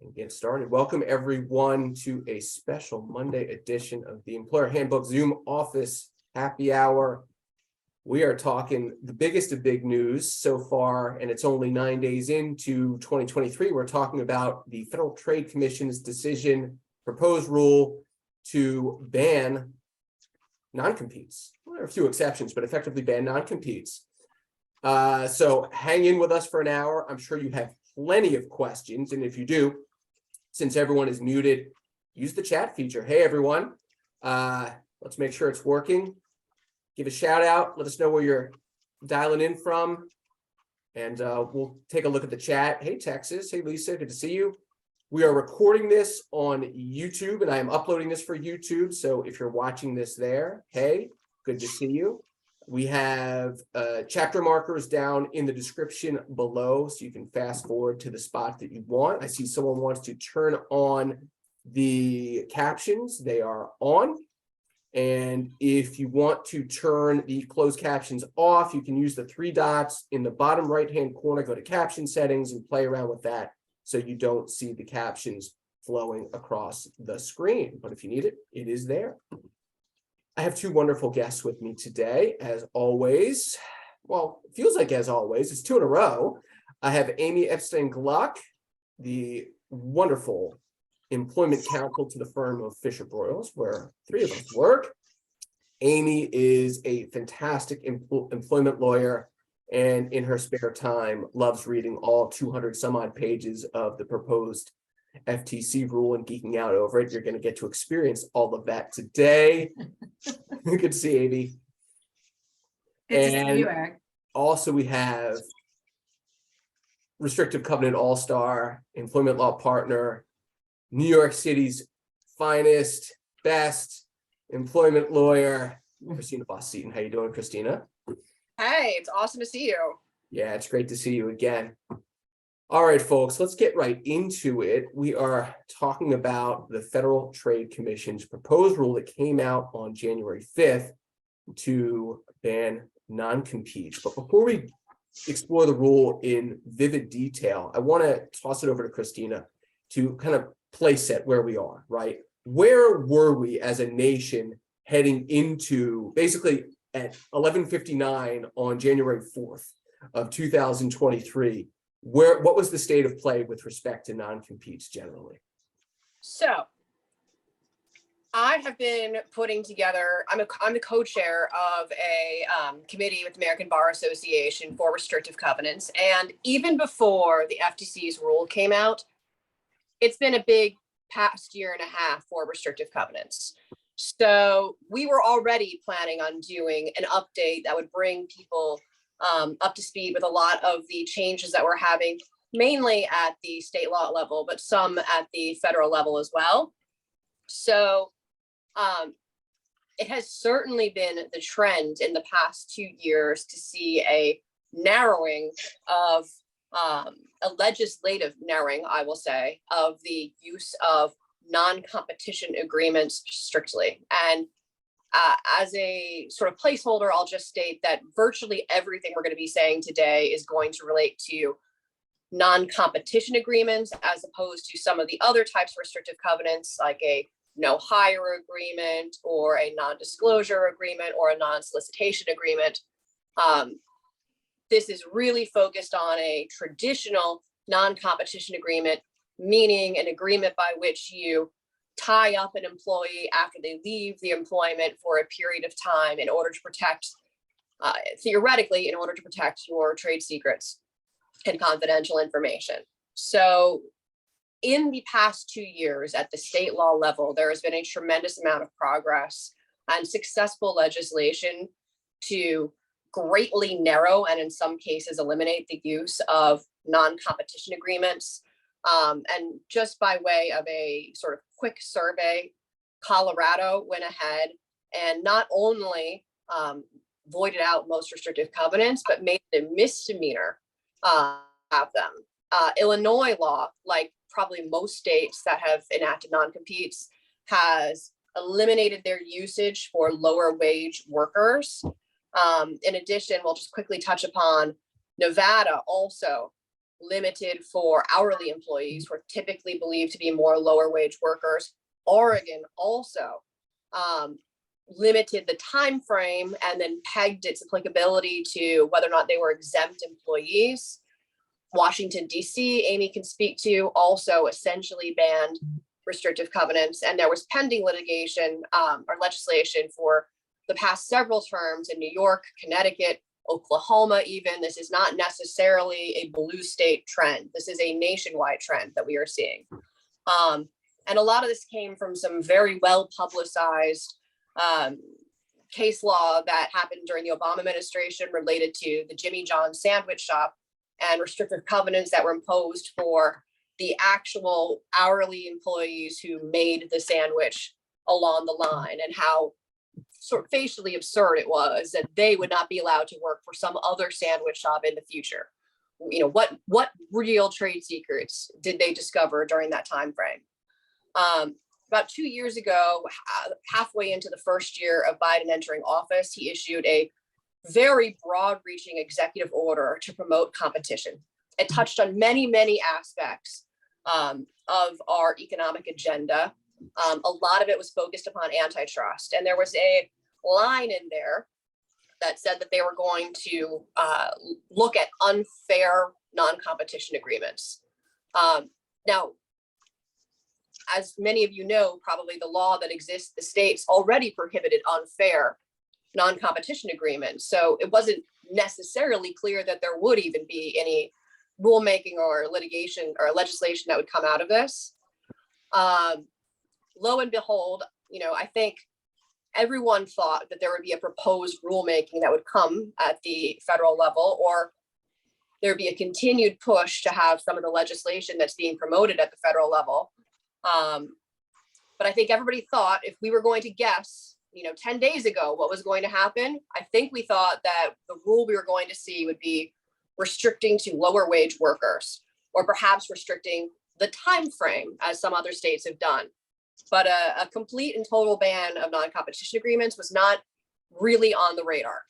and get started. Welcome everyone to a special Monday edition of the Employer Handbook Zoom Office Happy Hour. We are talking the biggest of big news so far, and it's only 9 days into 2023. We're talking about the Federal Trade Commission's decision, proposed rule to ban non-competes. Well, there are a few exceptions, but effectively ban non-competes. So hang in with us for an hour. I'm sure you have plenty of questions, and if you do, since everyone is muted, use the chat feature. Hey everyone, let's make sure it's working. Give a shout out, let us know where you're dialing in from, and we'll take a look at the chat. Hey Texas, hey Lisa, good to see you. We are recording this on YouTube, and I am uploading this for YouTube, so if you're watching this there, hey, good to see you. We have chapter markers down in the description below, so you can fast forward to the spot that you want. I see someone wants to turn on the captions. They are on. And if you want to turn the closed captions off, you can use the three dots in the bottom right-hand corner, go to caption settings and play around with that so you don't see the captions flowing across the screen. But if you need it, it is there. I have two wonderful guests with me today, as always. Well, it feels like as always, it's two in a row. I have Amy Epstein Gluck, the wonderful employment counsel to the firm of Fisher Broyles, where three of us work. Amy is a fantastic employment lawyer, and in her spare time, loves reading all 200 some odd pages of the proposed FTC rule and geeking out over it. You're going to get to experience all of that today. Good to see Amy. Good to see you, Eric. Also, we have restrictive covenant all-star, employment law partner, New York City's finest, best employment lawyer, Christina Bost Seaton. How you doing, Christina? Hey, it's awesome to see you. Yeah, it's great to see you again. All right, folks, let's get right into it. We are talking about the Federal Trade Commission's proposed rule that came out on January 5th to ban non-competes. But before we explore the rule in vivid detail, I want to toss it over to Christina to kind of place set where we are, right? Where were we as a nation heading into basically at 11:59 on January 4th of 2023? What was the state of play with respect to non-competes generally? So I have been putting together, I'm the co-chair of a committee with the American Bar Association for restrictive covenants. And even before the FTC's rule came out, it's been a big past year and a half for restrictive covenants. So we were already planning on doing an update that would bring people up to speed with a lot of the changes that we're having, mainly at the state law level, but some at the federal level as well. So it has certainly been the trend in the past 2 years to see a narrowing of a legislative narrowing, I will say, of the use of non-competition agreements strictly. And as a sort of placeholder, I'll just state that virtually everything we're going to be saying today is going to relate to non-competition agreements, as opposed to some of the other types of restrictive covenants, like a no hire agreement or a non-disclosure agreement or a non-solicitation agreement. This is really focused on a traditional non-competition agreement, meaning an agreement by which you tie up an employee after they leave the employment for a period of time in order to protect, theoretically, in order to protect your trade secrets and confidential information. So in the past 2 years at the state law level, there has been a tremendous amount of progress and successful legislation to greatly narrow and in some cases eliminate the use of non-competition agreements. And just by way of a sort of quick survey, Colorado went ahead and not only voided out most restrictive covenants, but made it a misdemeanor have them. Illinois law, like probably most states that have enacted non-competes, has eliminated their usage for lower wage workers. In addition, we'll just quickly touch upon Nevada also limited for hourly employees, who are typically believed to be more lower wage workers. Oregon also limited the time frame and then pegged its applicability to whether or not they were exempt employees. Washington, D.C., Amy can speak to, also essentially banned restrictive covenants. And there was pending litigation or legislation for the past several terms in New York, Connecticut, Oklahoma even. This is not necessarily a blue state trend. This is a nationwide trend that we are seeing. And a lot of this came from some very well publicized case law that happened during the Obama administration related to the Jimmy John's sandwich shop and restrictive covenants that were imposed for the actual hourly employees who made the sandwich along the line, and how sort of facially absurd it was that they would not be allowed to work for some other sandwich shop in the future. You know, what real trade secrets did they discover during that time frame? About 2 years ago, halfway into the first year of Biden entering office, he issued a very broad-reaching executive order to promote competition. It touched on many, many aspects of our economic agenda. A lot of it was focused upon antitrust, and there was a line in there that said that they were going to look at unfair non-competition agreements. Now, as many of you know, probably the law that exists in the states already prohibited unfair non-competition agreements. So it wasn't necessarily clear that there would even be any rulemaking or litigation or legislation that would come out of this. Lo and behold, you know, I think everyone thought that there would be a proposed rulemaking that would come at the federal level, or there'd be a continued push to have some of the legislation that's being promoted at the federal level. But I think everybody thought, if we were going to guess, you know, 10 days ago, what was going to happen, I think we thought that the rule we were going to see would be restricting to lower wage workers, or perhaps restricting the time frame, as some other states have done. But a complete and total ban of non-competition agreements was not really on the radar.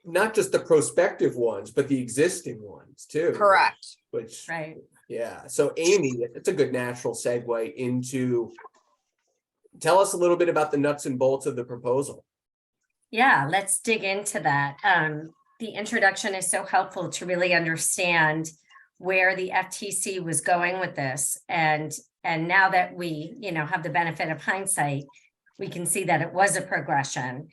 Not just the prospective ones, but the existing ones too. Correct. Which, Right. yeah. So Amy, it's a good natural segue into, tell us a little bit about the nuts and bolts of the proposal. Yeah, let's dig into that. The introduction is so helpful to really understand where the FTC was going with this. And now that we, you know, have the benefit of hindsight, we can see that it was a progression.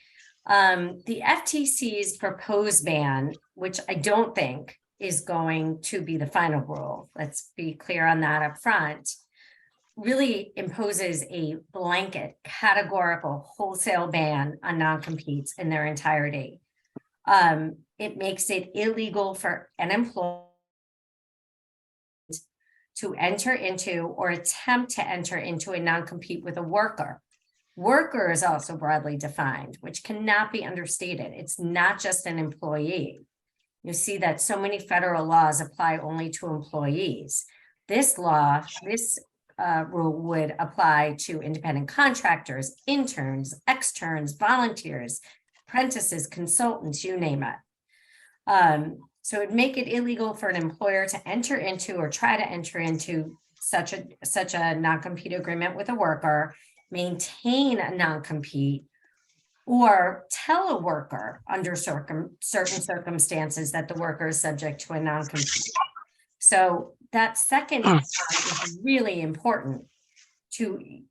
The FTC's proposed ban, which I don't think is going to be the final rule, let's be clear on that up front, really imposes a blanket, categorical, wholesale ban on non-competes in their entirety. It makes it illegal for an employer to enter into or attempt to enter into a non-compete with a worker. Worker is also broadly defined, which cannot be understated. It's not just an employee. You see that so many federal laws apply only to employees. This law, this rule would apply to independent contractors, interns, externs, volunteers, apprentices, consultants, you name it. So it'd make it illegal for an employer to enter into or try to enter into such a non-compete agreement with a worker, maintain a non-compete, or tell a worker under certain circumstances that the worker is subject to a non-compete. So that second is really important. You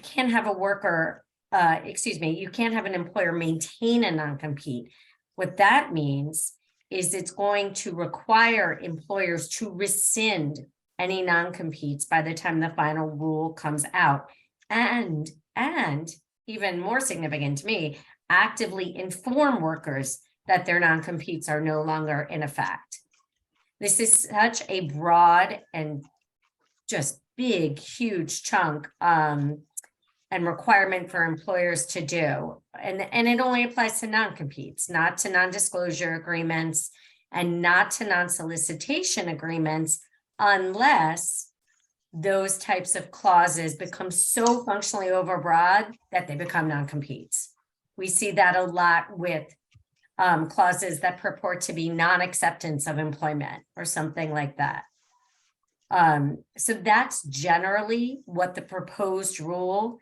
can't have a worker, you can't have an employer maintain a non-compete. What that means is it's going to require employers to rescind any non-competes by the time the final rule comes out. And even more significant to me, actively inform workers that their non-competes are no longer in effect. This is such a broad and just big, huge chunk and requirement for employers to do. And it only applies to non-competes, not to non-disclosure agreements and not to non-solicitation agreements, unless those types of clauses become so functionally overbroad that they become non-competes. We see that a lot with clauses that purport to be non-acceptance of employment or something like that. So that's generally what the proposed rule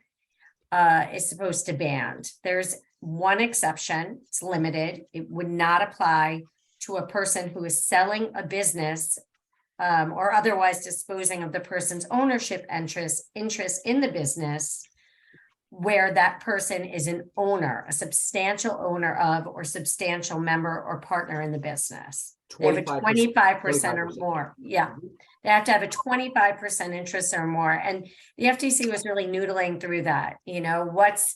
is supposed to ban. There's one exception, it's limited. It would not apply to a person who is selling a business or otherwise disposing of the person's ownership interest in the business, where that person is an owner, a substantial owner of, or substantial member or partner in the business. They have a 25% or more. Yeah. They have to have a 25% interest or more. And the FTC was really noodling through that. You know, what's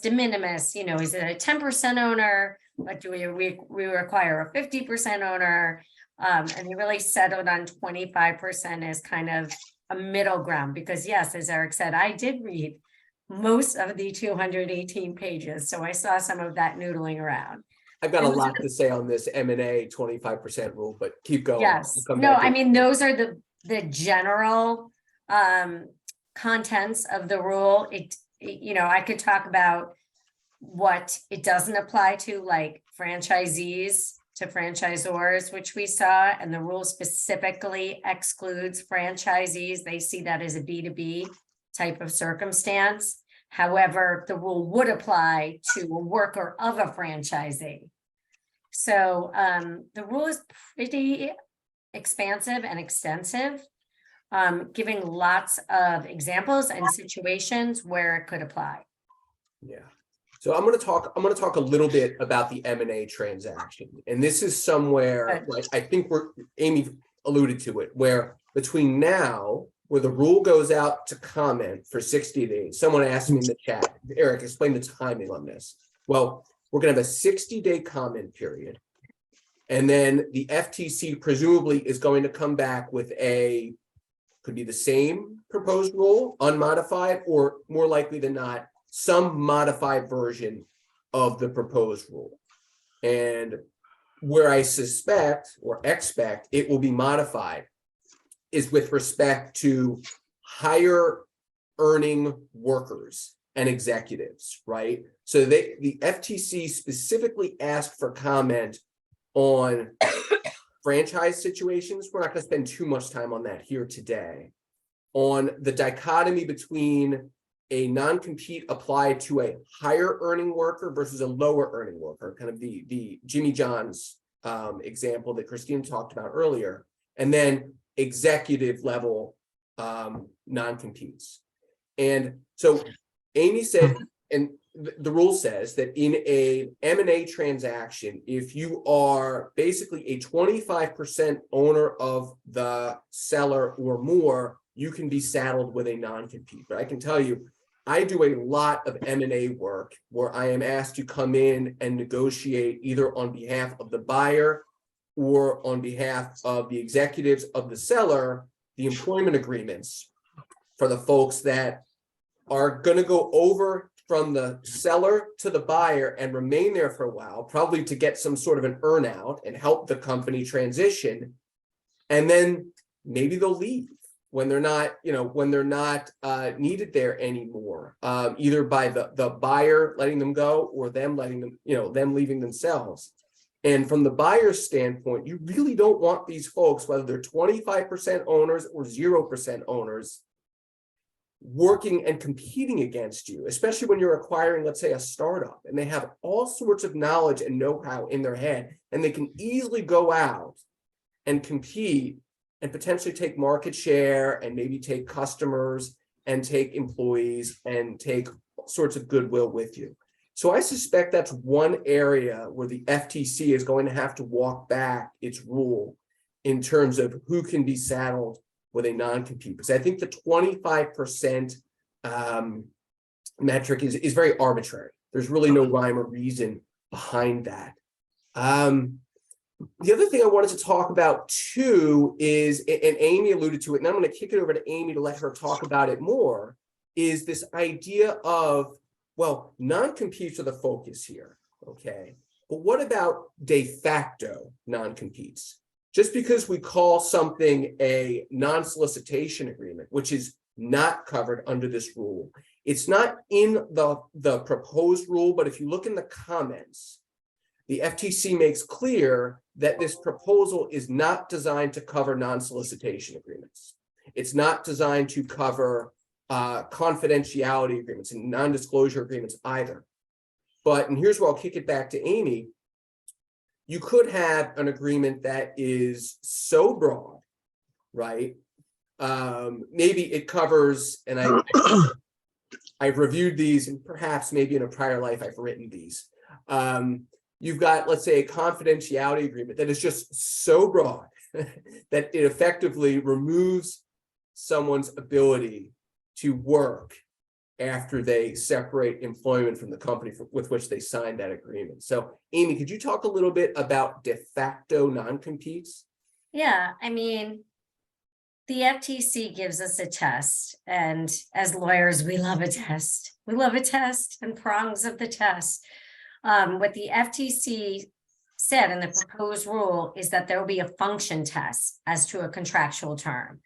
de minimis? You know, is it a 10% owner? But do we require a 50% owner? And they really settled on 25% as kind of a middle ground, because yes, as Eric said, I did read most of the 218 pages. So I saw some of that noodling around. I've got a lot to say on this M&A 25% rule, but keep going. Yes, We'll no, I mean, those are the general contents of the rule. You know, I could talk about what it doesn't apply to, like franchisees to franchisors, which we saw, and the rule specifically excludes franchisees. They see that as a B2B type of circumstance. However, the rule would apply to a worker of a franchisee. So the rule is pretty expansive and extensive, giving lots of examples and situations where it could apply. Yeah. So I'm going to talk a little bit about the M&A transaction. And this is somewhere, like, I think Amy alluded to it, where between now, where the rule goes out to comment for 60 days, someone asked me in the chat, Eric, explain the timing on this. Well, we're going to have a 60-day comment period. And then the FTC presumably is going to come back with could be the same proposed rule, unmodified, or more likely than not, some modified version of the proposed rule. And where I suspect or expect it will be modified is with respect to higher earning workers and executives, right? So the FTC specifically asked for comment on franchise situations. We're not going to spend too much time on that here today. On the dichotomy between a non-compete applied to a higher earning worker versus a lower earning worker, kind of the Jimmy John's example that Christina talked about earlier, and then executive level non-competes. And so Amy said, and the rule says that in a M&A transaction, if you are basically a 25% owner of the seller or more, you can be saddled with a non-compete. But I can tell you, I do a lot of M&A work where I am asked to come in and negotiate either on behalf of the buyer or on behalf of the executives of the seller, the employment agreements for the folks that are going to go over from the seller to the buyer and remain there for a while, probably to get some sort of an earnout and help the company transition. And then maybe they'll leave when they're not, needed there anymore, either by the buyer letting them go or them letting them, them leaving themselves. And from the buyer's standpoint, you really don't want these folks, whether they're 25% owners or 0% owners, working and competing against you, especially when you're acquiring, let's say, a startup, and they have all sorts of knowledge and know-how in their head, and they can easily go out and compete and potentially take market share and maybe take customers and take employees and take all sorts of goodwill with you. So I suspect that's one area where the FTC is going to have to walk back its rule in terms of who can be saddled with a non-compete. Because I think the 25% metric is very arbitrary. There's really no rhyme or reason behind that. The other thing I wanted to talk about too is, and Amy alluded to it, and I'm going to kick it over to Amy to let her talk about it more, is this idea of, well, non-competes are the focus here, okay? But what about de facto non-competes? Just because we call something a non-solicitation agreement, which is not covered under this rule, it's not in the proposed rule, but if you look in the comments, the FTC makes clear that this proposal is not designed to cover non-solicitation agreements. It's not designed to cover confidentiality agreements and non-disclosure agreements either. But, and here's where I'll kick it back to Amy, you could have an agreement that is so broad, right? Maybe it covers, and I've reviewed these, and perhaps maybe in a prior life I've written these. You've got, let's say, a confidentiality agreement that is just so broad that it effectively removes someone's ability to work after they separate employment from the company with which they signed that agreement. So, Amy, could you talk a little bit about de facto non-competes? Yeah, I mean, the FTC gives us a test, and as lawyers, we love a test. We love a test and prongs of the test. What the FTC said in the proposed rule is that there will be a function test as to a contractual term.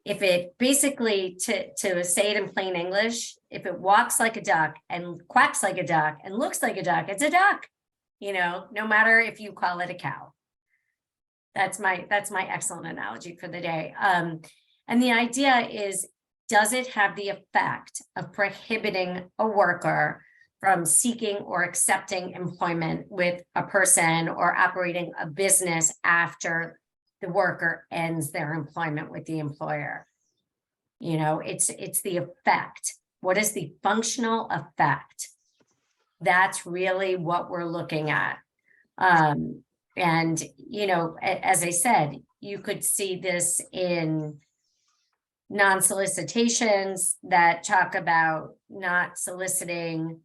If it basically, to say it in plain English, if it walks like a duck and quacks like a duck and looks like a duck, it's a duck, no matter if you call it a cow. That's my excellent analogy for the day. And the idea is, does it have the effect of prohibiting a worker from seeking or accepting employment with a person or operating a business after the worker ends their employment with the employer? It's the effect. What is the functional effect? That's really what we're looking at. And, as I said, you could see this in non-solicitations that talk about not soliciting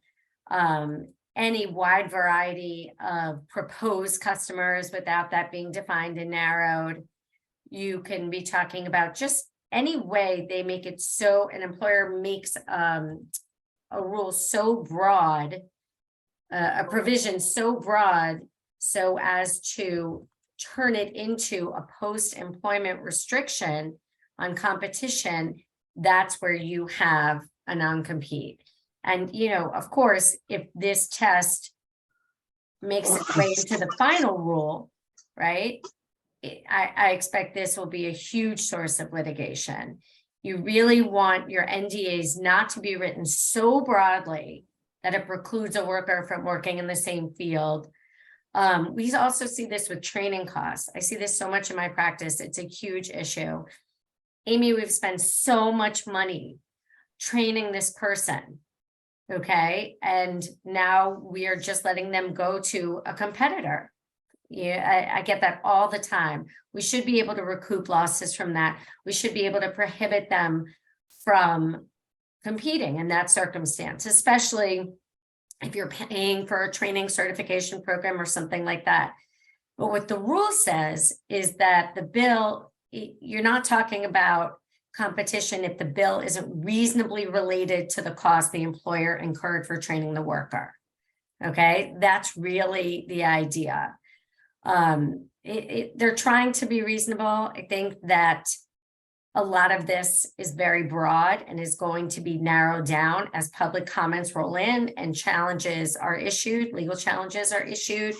any wide variety of proposed customers without that being defined and narrowed. You can be talking about just any way they make it so an employer makes a rule so broad, a provision so broad, so as to turn it into a post-employment restriction on competition. That's where you have a non-compete. And, of course, if this test makes its way into the final rule, right, I expect this will be a huge source of litigation. You really want your NDAs not to be written so broadly that it precludes a worker from working in the same field. We also see this with training costs. I see this so much in my practice. It's a huge issue. Amy, we've spent so much money training this person. Okay. And now we are just letting them go to a competitor. Yeah, I get that all the time. We should be able to recoup losses from that. We should be able to prohibit them from competing in that circumstance, especially if you're paying for a training certification program or something like that. But what the rule says is that the bill, you're not talking about competition if the bill isn't reasonably related to the cost the employer incurred for training the worker. Okay, that's really the idea. They're trying to be reasonable. I think that a lot of this is very broad and is going to be narrowed down as public comments roll in and challenges are issued, legal challenges are issued.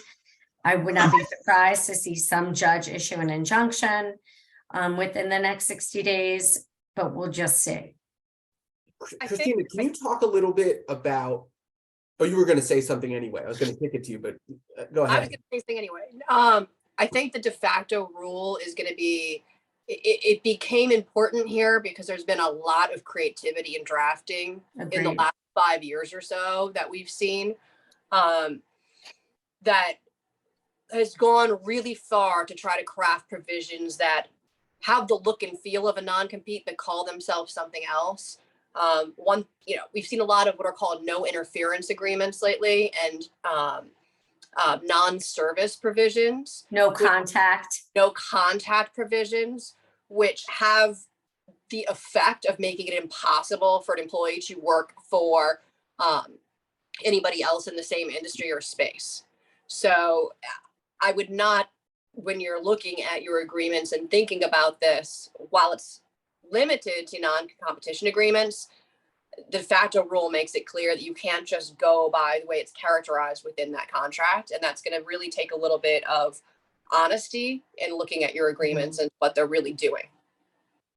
I would not be surprised to see some judge issue an injunction within the next 60 days, but we'll just see. Christina, can you talk a little bit about, oh, you were going to say something anyway. I was going to kick it to you, but go ahead. I was going to say something anyway. I think the de facto rule is going to be, it became important here because there's been a lot of creativity in drafting in the last 5 years or so that we've seen that has gone really far to try to craft provisions that have the look and feel of a non-compete but call themselves something else. We've seen a lot of what are called no interference agreements lately, and non-service provisions. No contact Provisions, which have the effect of making it impossible for an employee to work for anybody else in the same industry or space. So I would not, when you're looking at your agreements and thinking about this, while it's limited to non-competition agreements, the de facto rule makes it clear that you can't just go by the way it's characterized within that contract. And that's going to really take a little bit of honesty in looking at your agreements and what they're really doing.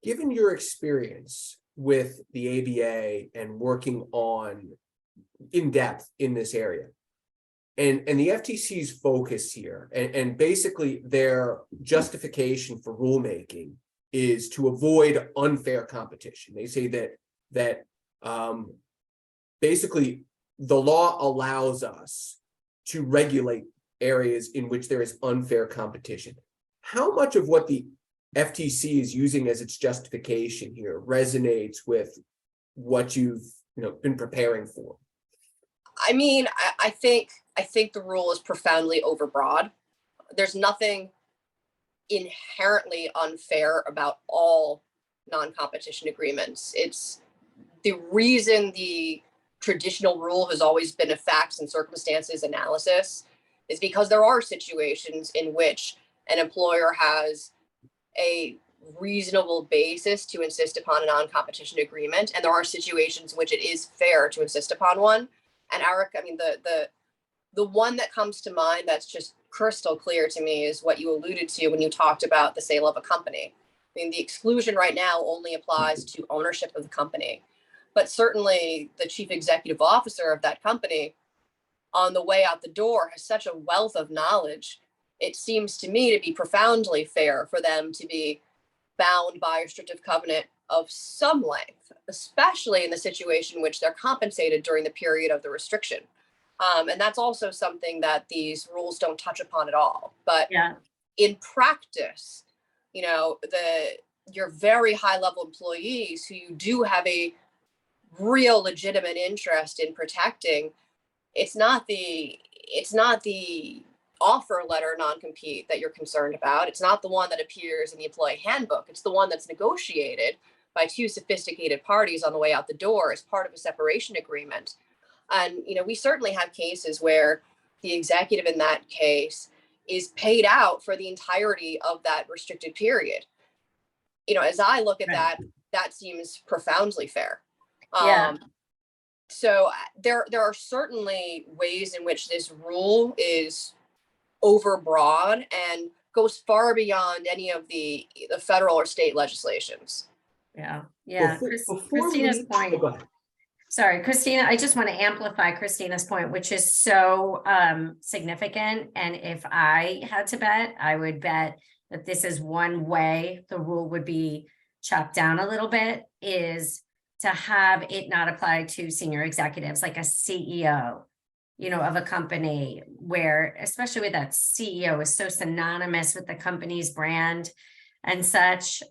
Given your experience with the ABA and working on in depth in this area, and the FTC's focus here, and basically their justification for rulemaking is to avoid unfair competition. They say that basically the law allows us to regulate areas in which there is unfair competition. How much of what the FTC is using as its justification here resonates with what you've been preparing for? I mean, I think the rule is profoundly overbroad. There's nothing inherently unfair about all non-competition agreements. It's the reason the traditional rule has always been a facts and circumstances analysis is because there are situations in which an employer has a reasonable basis to insist upon a non-competition agreement, and there are situations in which it is fair to insist upon one. And Eric, I mean, the one that comes to mind that's just crystal clear to me is what you alluded to when you talked about the sale of a company. I mean, the exclusion right now only applies to ownership of the company, but certainly the chief executive officer of that company on the way out the door has such a wealth of knowledge. It seems to me to be profoundly fair for them to be bound by a restrictive covenant of some length, especially in the situation in which they're compensated during the period of the restriction. And that's also something that these rules don't touch upon at all. But in practice, your very high level employees who you do have a real legitimate interest in protecting, it's not the offer letter non-compete that you're concerned about. It's not the one that appears in the employee handbook. It's the one that's negotiated by two sophisticated parties on the way out the door as part of a separation agreement. And, we certainly have cases where the executive in that case is paid out for the entirety of that restricted period. As I look at that seems profoundly fair. So there are certainly ways in which this rule is overbroad and goes far beyond any of the federal or state legislations. Christina's point. Sorry, Christina, I just want to amplify Christina's point, which is so significant. And if I had to bet, I would bet that this is one way the rule would be chopped down a little bit, is to have it not apply to senior executives, like a CEO, of a company, where, especially with that CEO is so synonymous with the company's brand and such.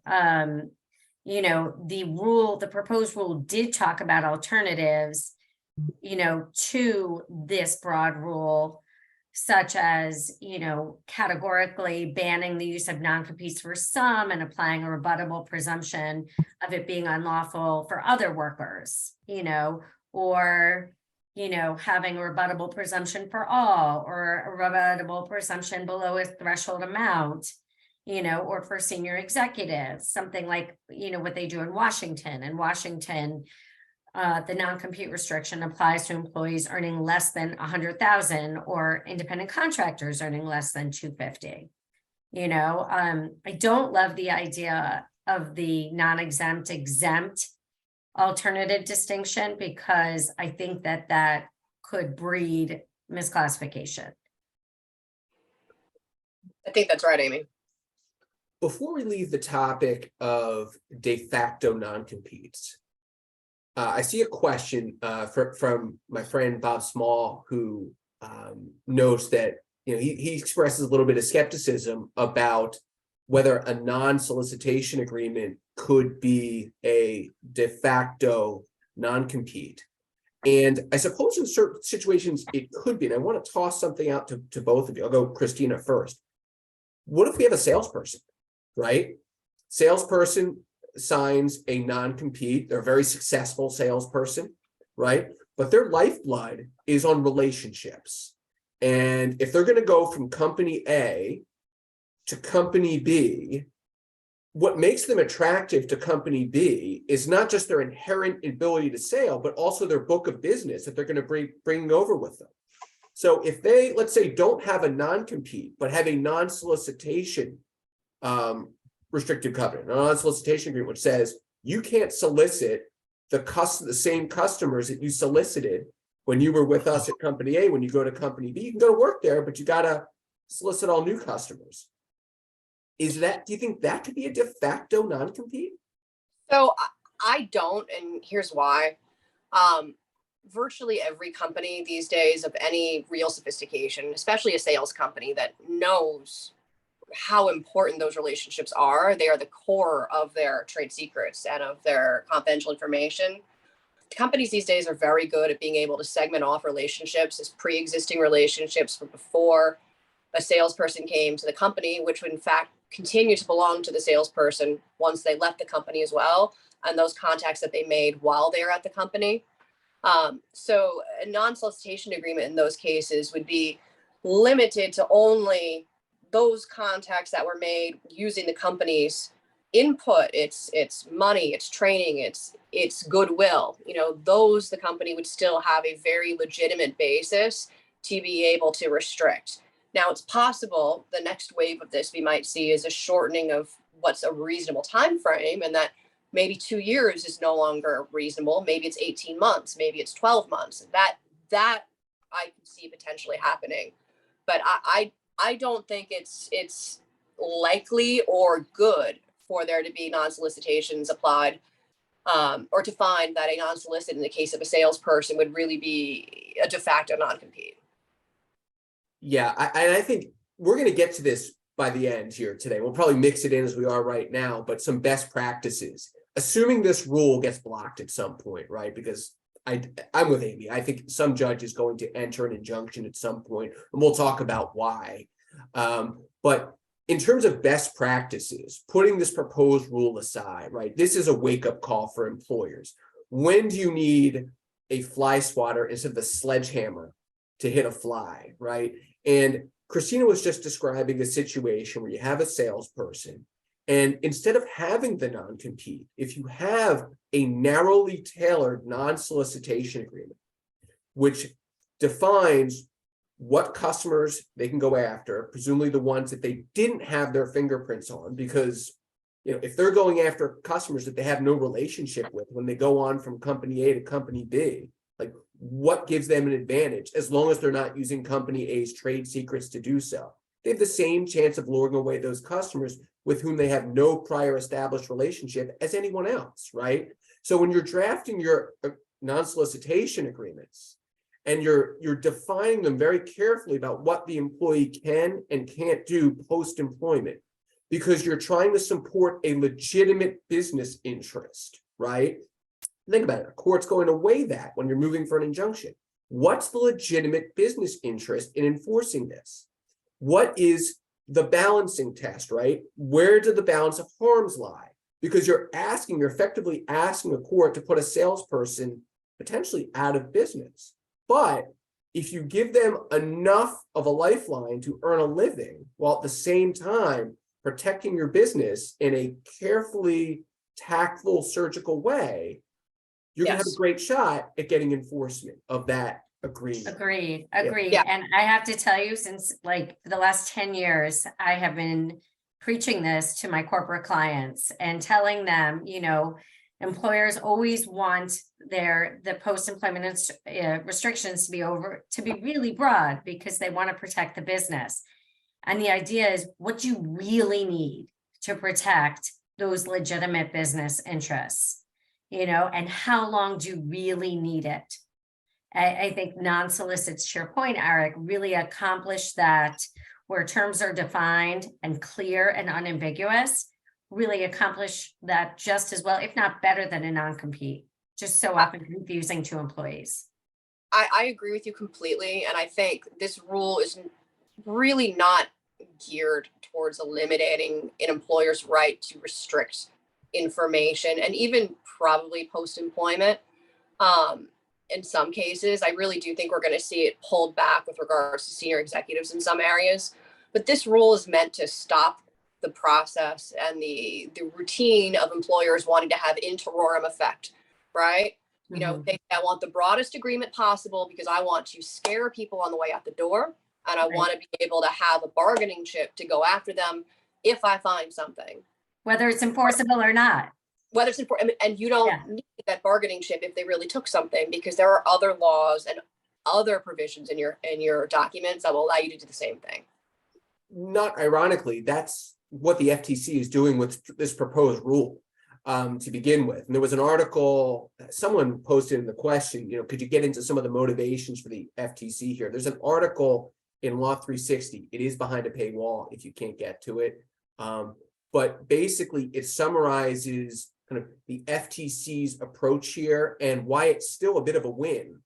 The proposed rule did talk about alternatives, to this broad rule, such as, categorically banning the use of non-competes for some and applying a rebuttable presumption of it being unlawful for other workers, or, having a rebuttable presumption for all, or a rebuttable presumption below a threshold amount, or for senior executives, something like, what they do in Washington. In Washington, the non-compete restriction applies to employees earning less than 100,000 or independent contractors earning less than 250. I don't love the idea of the non-exempt exempt alternative distinction, because I think that could breed misclassification. I think that's right, Amy. Before we leave the topic of de facto non-competes, I see a question from my friend Bob Small, who notes that he expresses a little bit of skepticism about whether a non-solicitation agreement could be a de facto non-compete. And I suppose in certain situations it could be. And I want to toss something out to both of you. I'll go Christina first. What if we have a salesperson, right? Salesperson signs a non-compete. They're a very successful salesperson, right? But their lifeblood is on relationships. And if they're going to go from company A to company B, what makes them attractive to company B is not just their inherent ability to sell, but also their book of business that they're going to bring over with them. So if they, let's say, don't have a non-compete, but have a non-solicitation restrictive covenant, a non-solicitation agreement, which says you can't solicit the same customers that you solicited when you were with us at company A. When you go to company B, you can go to work there, but you got to solicit all new customers. Do you think that could be a de facto non-compete? So I don't, and here's why. Virtually every company these days of any real sophistication, especially a sales company that knows how important those relationships are, they are the core of their trade secrets and of their confidential information. Companies these days are very good at being able to segment off relationships as pre-existing relationships from before a salesperson came to the company, which would in fact continue to belong to the salesperson once they left the company as well, and those contacts that they made while they were at the company. So a non-solicitation agreement in those cases would be limited to only those contacts that were made using the company's input, its money, its training, its goodwill. You know, those the company would still have a very legitimate basis to be able to restrict. Now, it's possible the next wave of this we might see is a shortening of what's a reasonable time frame, and that maybe 2 years is no longer reasonable. Maybe it's 18 months, maybe it's 12 months. That I can see potentially happening, but I don't think it's likely or good for there to be non-solicitations applied, or to find that a non-solicit in the case of a salesperson would really be a de facto non-compete. Yeah, I think we're going to get to this by the end here today. We'll probably mix it in as we are right now, but some best practices, assuming this rule gets blocked at some point, right? Because I'm with Amy. I think some judge is going to enter an injunction at some point, and we'll talk about why. But in terms of best practices, putting this proposed rule aside, right? This is a wake-up call for employers. When do you need a fly swatter instead of a sledgehammer to hit a fly, right? And Christina was just describing a situation where you have a salesperson, and instead of having the non-compete, if you have a narrowly tailored non-solicitation agreement, which defines what customers they can go after, presumably the ones that they didn't have their fingerprints on, because if they're going after customers that they have no relationship with when they go on from company A to company B, like what gives them an advantage as long as they're not using company A's trade secrets to do so? They have the same chance of luring away those customers with whom they have no prior established relationship as anyone else, right? So when you're drafting your non-solicitation agreements and you're defining them very carefully about what the employee can and can't do post-employment, because you're trying to support a legitimate business interest, right? Think about it. A court's going to weigh that when you're moving for an injunction. What's the legitimate business interest in enforcing this? What is the balancing test, right? Where do the balance of harms lie? Because you're effectively asking a court to put a salesperson potentially out of business. But if you give them enough of a lifeline to earn a living, while at the same time protecting your business in a carefully tactful, surgical way, you're going to have a great shot at getting enforcement of that agreement. Agreed. Yeah. And I have to tell you, since like the last 10 years, I have been preaching this to my corporate clients and telling them, employers always want the post-employment restrictions to be really broad because they want to protect the business. And the idea is what you really need to protect those legitimate business interests, and how long do you really need it? I think non-solicits, to your point, Eric, really accomplish that, where terms are defined and clear and unambiguous, really accomplish that just as well, if not better than a non-compete, just so often confusing to employees. I agree with you completely. And I think this rule is really not geared towards eliminating an employer's right to restrict information, and even probably post-employment. In some cases, I really do think we're going to see it pulled back with regards to senior executives in some areas. But this rule is meant to stop the process and the routine of employers wanting to have interim effect, right? You know, I want the broadest agreement possible because I want to scare people on the way out the door, and I want to be able to have a bargaining chip to go after them if I find something. Whether it's enforceable or not. Whether it's important, and you don't need that bargaining chip if they really took something, because there are other laws and other provisions in your documents that will allow you to do the same thing. Not ironically, that's what the FTC is doing with this proposed rule to begin with. And there was an article, someone posted in the question, you know, could you get into some of the motivations for the FTC here? There's an article in Law 360. It is behind a paywall if you can't get to it. But basically it summarizes kind of the FTC's approach here and why it's still a bit of a win,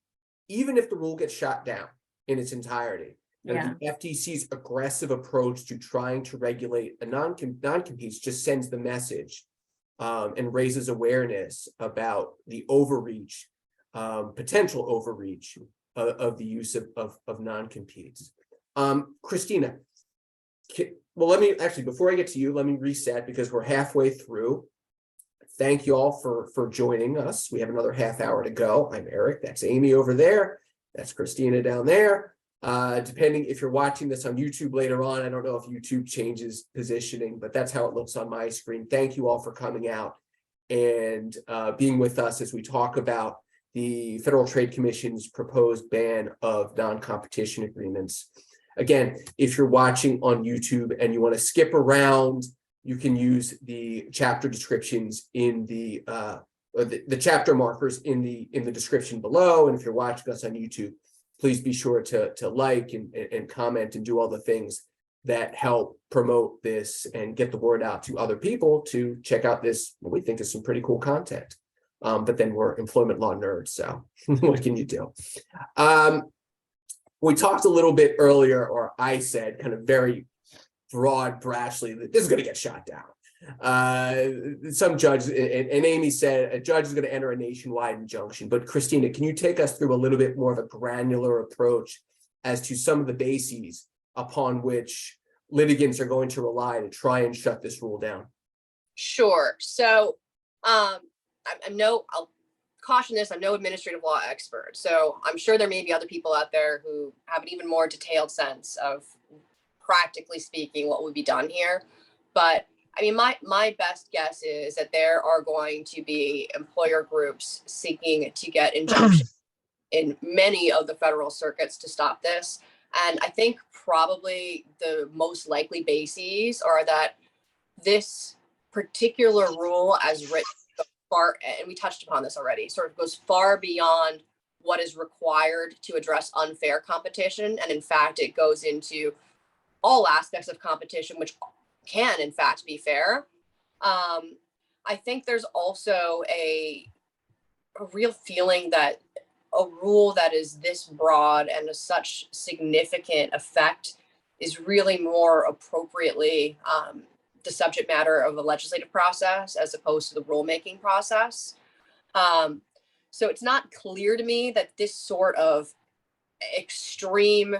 even if the rule gets shot down in its entirety. The FTC's aggressive approach to trying to regulate a non-competes just sends the message and raises awareness about the overreach, potential overreach of the use of non-competes. Christina, well, let me actually, before I get to you, let me reset because we're halfway through. Thank you all for joining us. We have another half hour to go. I'm Eric. That's Amy over there. That's Christina down there. Depending if you're watching this on YouTube later on, I don't know if YouTube changes positioning, but that's how it looks on my screen. Thank you all for coming out and being with us as we talk about the Federal Trade Commission's proposed ban of non-competition agreements. Again, if you're watching on YouTube and you want to skip around, you can use the chapter descriptions in the chapter markers in the description below. And if you're watching us on YouTube, please be sure to like and comment and do all the things that help promote this and get the word out to other people to check out this, what we think is some pretty cool content. But then we're employment law nerds, so what can you do? We talked a little bit earlier, or I said kind of very broad brashly that this is going to get shot down. Some judge, and Amy said a judge is going to enter a nationwide injunction. But Christina, can you take us through a little bit more of a granular approach as to some of the bases upon which litigants are going to rely to try and shut this rule down? Sure. So I'll caution this, I'm no administrative law expert. So I'm sure there may be other people out there who have an even more detailed sense of, practically speaking, what would be done here. But I mean, my best guess is that there are going to be employer groups seeking to get injunctions in many of the federal circuits to stop this. And I think probably the most likely bases are that this particular rule as written far, and we touched upon this already, sort of goes far beyond what is required to address unfair competition. And in fact, it goes into all aspects of competition, which can in fact be fair. I think there's also a real feeling that a rule that is this broad and of such significant effect is really more appropriately the subject matter of the legislative process as opposed to the rulemaking process. So it's not clear to me that this sort of extreme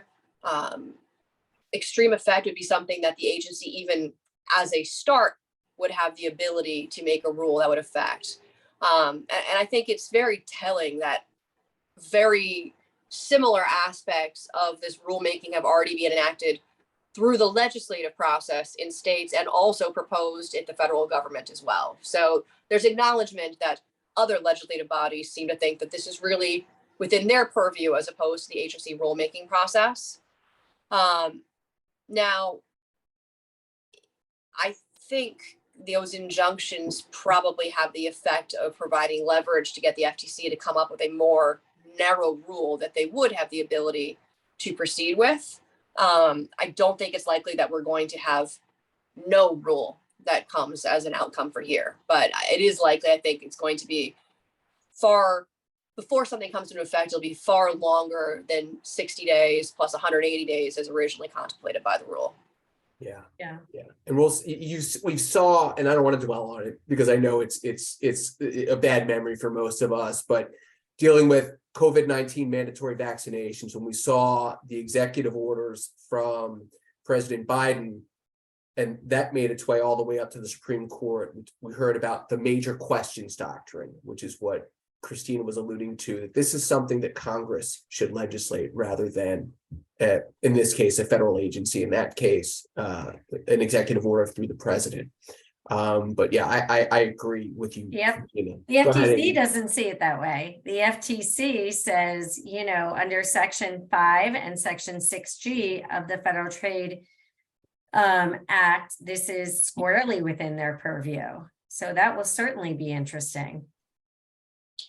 effect would be something that the agency, even as a start, would have the ability to make a rule that would affect. And I think it's very telling that very similar aspects of this rulemaking have already been enacted through the legislative process in states and also proposed at the federal government as well. So there's acknowledgement that other legislative bodies seem to think that this is really within their purview as opposed to the agency rulemaking process. Now, I think those injunctions probably have the effect of providing leverage to get the FTC to come up with a more narrow rule that they would have the ability to proceed with. I don't think it's likely that we're going to have no rule that comes as an outcome for here, but it is likely, I think it's going to be far, before something comes into effect, it'll be far longer than 60 days plus 180 days as originally contemplated by the rule. Yeah. Yeah. And we saw, and I don't want to dwell on it because I know it's a bad memory for most of us, but dealing with COVID-19 mandatory vaccinations, when we saw the executive orders from President Biden and that made its way all the way up to the Supreme Court. We heard about the major questions doctrine, which is what Christina was alluding to, that this is something that Congress should legislate rather than, in this case, a federal agency, in that case, an executive order through the president. But yeah, I agree with you. Yep. Christina. The Go ahead, FTC Amy. doesn't see it that way. The FTC says, under Section 5 and Section 6G of the Federal Trade Act, this is squarely within their purview. So that will certainly be interesting.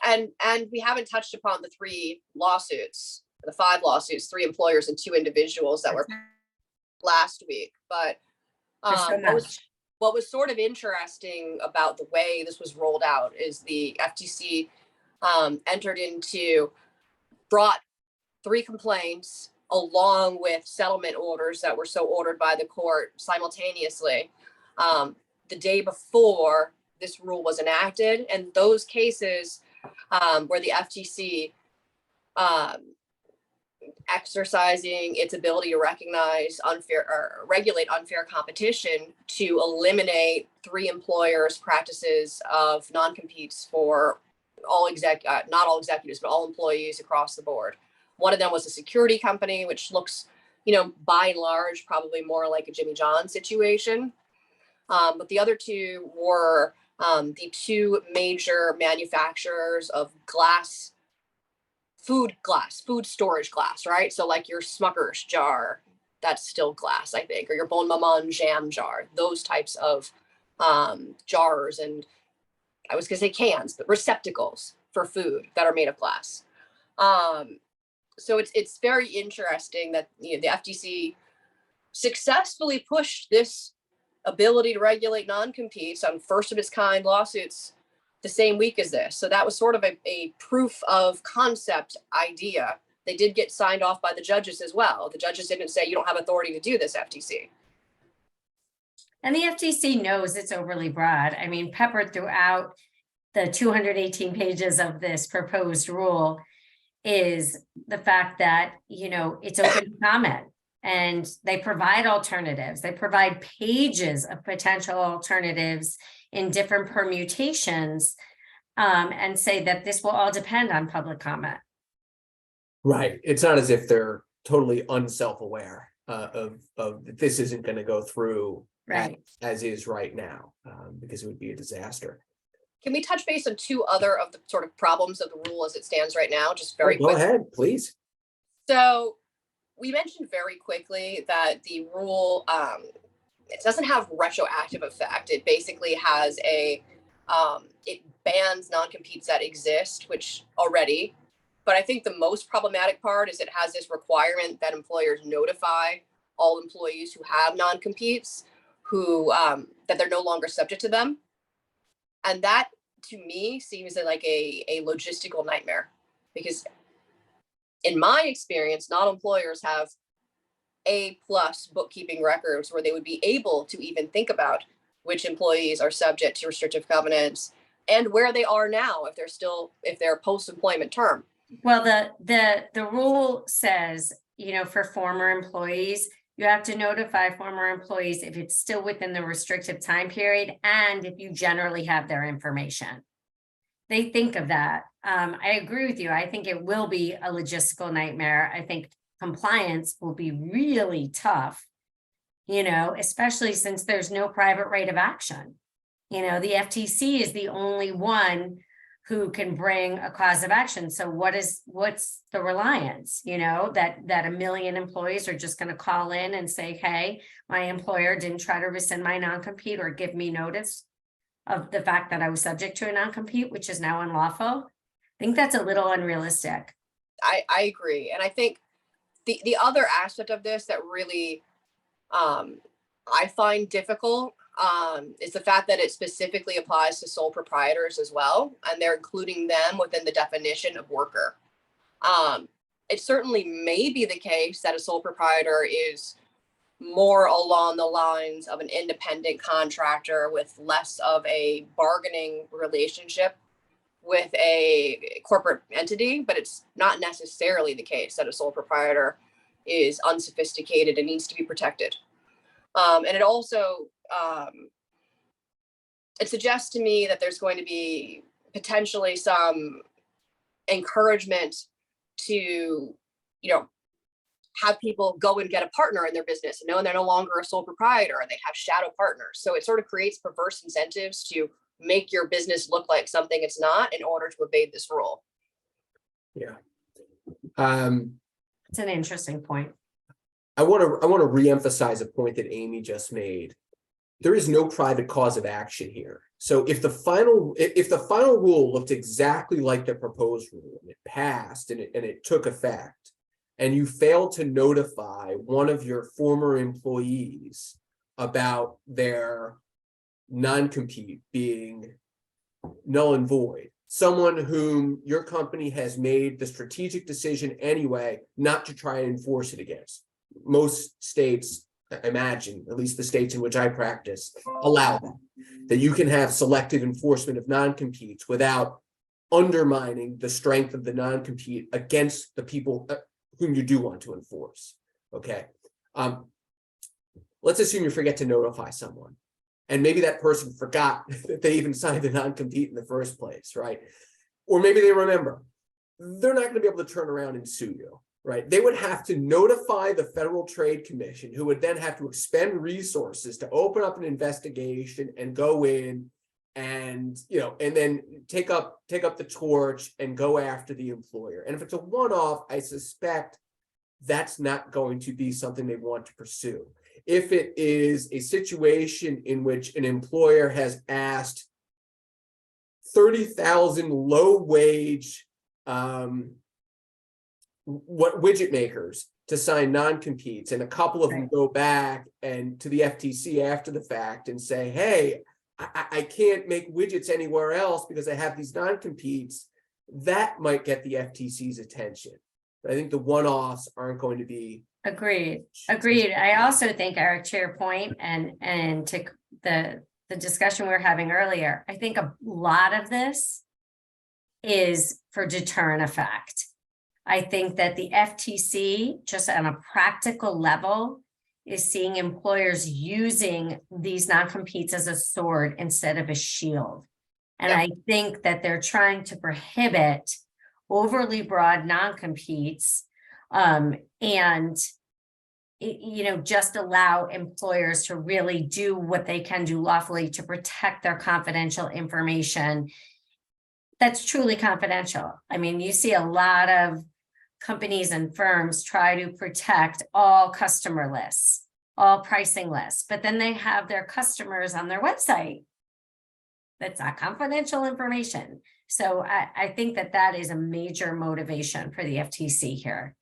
And we haven't touched upon the 3 lawsuits, the 5 lawsuits, 3 employers and 2 individuals that were last week. But what was sort of interesting about the way this was rolled out is the FTC brought 3 complaints along with settlement orders that were so ordered by the court simultaneously the day before this rule was enacted. And those cases where the FTC exercising its ability to recognize unfair or regulate unfair competition to eliminate 3 employers' practices of non-competes for all not all executives, but all employees across the board. One of them was a security company, which looks, by and large, probably more like a Jimmy John situation. But the other 2 were the 2 major manufacturers of food storage glass, right? So like your Smucker's jar, that's still glass, I think, or your Bon Maman jam jar, those types of jars, and I was gonna say cans, but receptacles for food that are made of glass. So it's very interesting that the FTC successfully pushed this ability to regulate non-competes on first of its kind lawsuits the same week as this. So that was sort of a proof of concept idea. They did get signed off by the judges as well. The judges didn't say you don't have authority to do this, FTC. And the FTC knows it's overly broad. I mean, peppered throughout the 218 pages of this proposed rule is the fact that, it's open comment. And they provide alternatives. They provide pages of potential alternatives in different permutations, and say that this will all depend on public comment. Right. It's not as if they're totally unself-aware of this isn't going to go through Right. as is right now, because it would be a disaster. Can we touch base on 2 other of the sort of problems of the rule as it stands right now? Just very Go quick. ahead, please. So we mentioned very quickly that the rule, it doesn't have retroactive effect. It basically has it bans non-competes that exist, which already, but I think the most problematic part is it has this requirement that employers notify all employees who have non-competes that they're no longer subject to them. And that to me seems like a logistical nightmare, because in my experience, non-employers have A+ bookkeeping records where they would be able to even think about which employees are subject to restrictive covenants and where they are now if they're post-employment term. Well, the rule says, for former employees, you have to notify former employees if it's still within the restrictive time period and if you generally have their information. They think of that. I agree with you. I think it will be a logistical nightmare. I think compliance will be really tough, especially since there's no private right of action. The FTC is the only one who can bring a cause of action. So what's the reliance, that 1 million employees are just going to call in and say, hey, my employer didn't try to rescind my non-compete or give me notice of the fact that I was subject to a non-compete, which is now unlawful. I think that's a little unrealistic. I agree. And I think the other aspect of this that really I find difficult is the fact that it specifically applies to sole proprietors as well, and they're including them within the definition of worker. It certainly may be the case that a sole proprietor is more along the lines of an independent contractor with less of a bargaining relationship with a corporate entity, but it's not necessarily the case that a sole proprietor is unsophisticated and needs to be protected. And it also, it suggests to me that there's going to be potentially some encouragement to, have people go and get a partner in their business and know they're no longer a sole proprietor and they have shadow partners. So it sort of creates perverse incentives to make your business look like something it's not in order to evade this rule. Yeah. It's an interesting point. I want to reemphasize a point that Amy just made. There is no private cause of action here. So if the final rule looked exactly like the proposed rule and it passed and it took effect, and you failed to notify one of your former employees about their non-compete being null and void, someone whom your company has made the strategic decision anyway not to try and enforce it against. Most states, I imagine, at least the states in which I practice, allow that you can have selective enforcement of non-competes without undermining the strength of the non-compete against the people whom you do want to enforce. Okay. Let's assume you forget to notify someone, and maybe that person forgot that they even signed a non-compete in the first place, right? Or maybe they remember. They're not going to be able to turn around and sue you, right? They would have to notify the Federal Trade Commission, who would then have to expend resources to open up an investigation and go in and, and then take up the torch and go after the employer. And if it's a one-off, I suspect that's not going to be something they want to pursue. If it is a situation in which an employer has asked 30,000 low-wage widget makers to sign non-competes, and a couple of them go back and to the FTC after the fact and say, hey, I can't make widgets anywhere else because I have these non-competes, that might get the FTC's attention. But I think the one-offs aren't going to be. Agreed. I also think, Eric, to your point and to the discussion we were having earlier, I think a lot of this is for deterrent effect. I think that the FTC, just on a practical level, is seeing employers using these non-competes as a sword instead of a shield. And I think that they're trying to prohibit overly broad non-competes and just allow employers to really do what they can do lawfully to protect their confidential information that's truly confidential. I mean, you see a lot of companies and firms try to protect all customer lists, all pricing lists, but then they have their customers on their website. That's not confidential information. So I think that is a major motivation for the FTC here.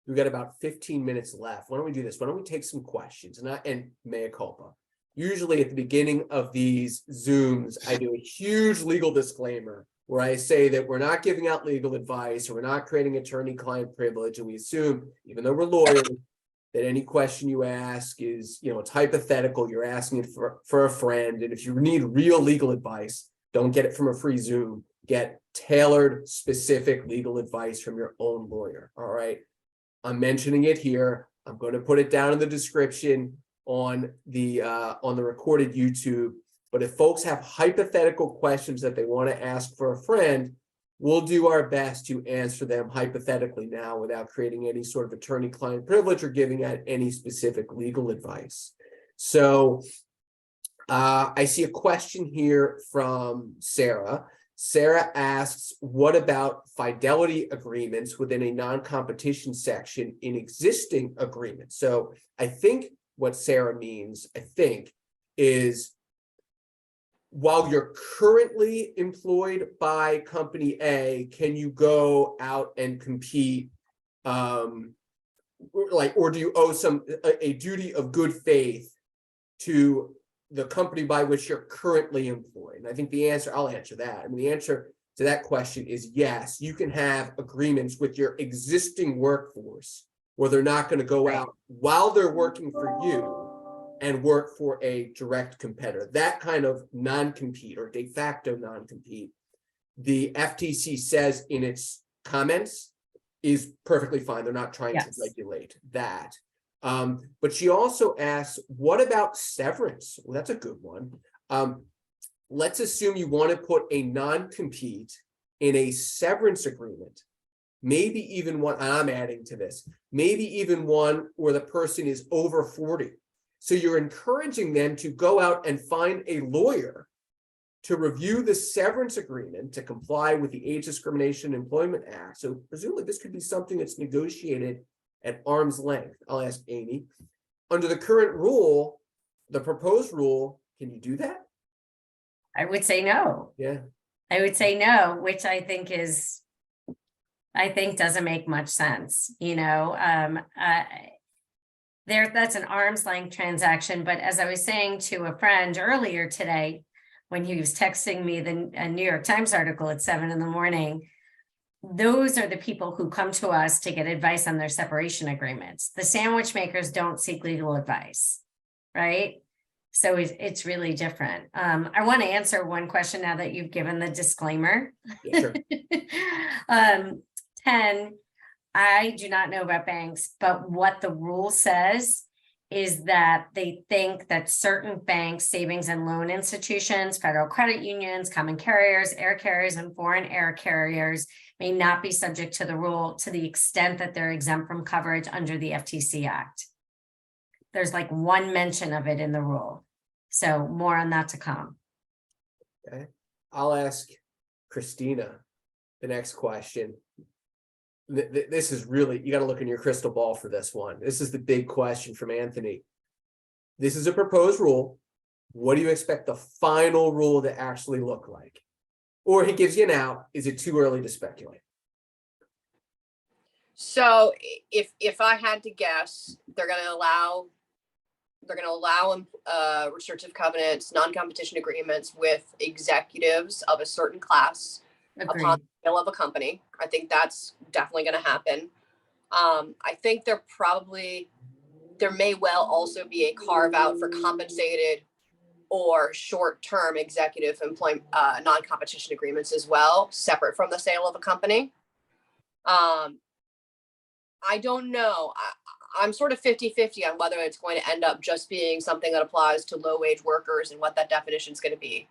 We've got about 15 minutes left. Why don't we do this? Why don't we take some questions? And mea culpa. Usually at the beginning of these Zooms, I do a huge legal disclaimer where I say that we're not giving out legal advice or we're not creating attorney-client privilege. And we assume, even though we're lawyers, that any question you ask is, it's hypothetical. You're asking it for a friend. And if you need real legal advice, don't get it from a free Zoom. Get tailored, specific legal advice from your own lawyer. All right. I'm mentioning it here. I'm going to put it down in the description on the recorded YouTube. But if folks have hypothetical questions that they want to ask for a friend, we'll do our best to answer them hypothetically now without creating any sort of attorney-client privilege or giving out any specific legal advice. So I see a question here from Sarah. Sarah asks, what about fidelity agreements within a non-competition section in existing agreements? So I think what Sarah means, is while you're currently employed by company A, can you go out and compete, or do you owe a duty of good faith to the company by which you're currently employed? And I think I'll answer that. I mean, the answer to that question is yes. You can have agreements with your existing workforce where they're not going to go out while they're working for you and work for a direct competitor. That kind of non-compete or de facto non-compete, the FTC says in its comments, is perfectly fine. They're not trying to regulate that. But she also asks, what about severance? Well, that's a good one. Let's assume you want to put a non-compete in a severance agreement, maybe even one, and I'm adding to this, maybe even one where the person is over 40. So you're encouraging them to go out and find a lawyer to review the severance agreement to comply with the Age Discrimination Employment Act. So presumably this could be something that's negotiated at arm's length. I'll ask Amy, under the current rule, the proposed rule, can you do that? I would say no. Yeah. I would say no, which I think doesn't make much sense, that's an arm's length transaction. But as I was saying to a friend earlier today, when he was texting me a New York Times article at 7 a.m, those are the people who come to us to get advice on their separation agreements. The sandwich makers don't seek legal advice, right? So it's really different. I want to answer one question now that you've given the disclaimer. Yeah, sure. 10, I do not know about banks, but what the rule says is that they think that certain banks, savings and loan institutions, federal credit unions, common carriers, air carriers, and foreign air carriers may not be subject to the rule to the extent that they're exempt from coverage under the FTC Act. There's like one mention of it in the rule. So more on that to come. Okay. I'll ask Christina the next question. This is really, you got to look in your crystal ball for this one. This is the big question from Anthony. This is a proposed rule. What do you expect the final rule to actually look like? Or he gives you an out. Is it too early to speculate? So if I had to guess, they're going to allow restrictive covenants, non-competition agreements with executives of a certain class Agreed. upon the sale of a company. I think that's definitely going to happen. I think there may well also be a carve out for compensated or short-term executive employment non-competition agreements as well, separate from the sale of a company. I don't know. I'm sort of 50-50 on whether it's going to end up just being something that applies to low-wage workers and what that definition is going to be.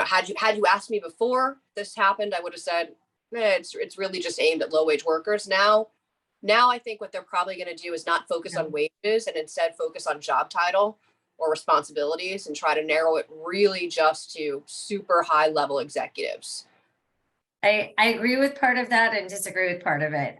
Had you asked me before this happened, I would have said, it's really just aimed at low-wage workers. Now I think what they're probably going to do is not focus on wages and instead focus on job title or responsibilities and try to narrow it really just to super high-level executives. I agree with part of that and disagree with part of it.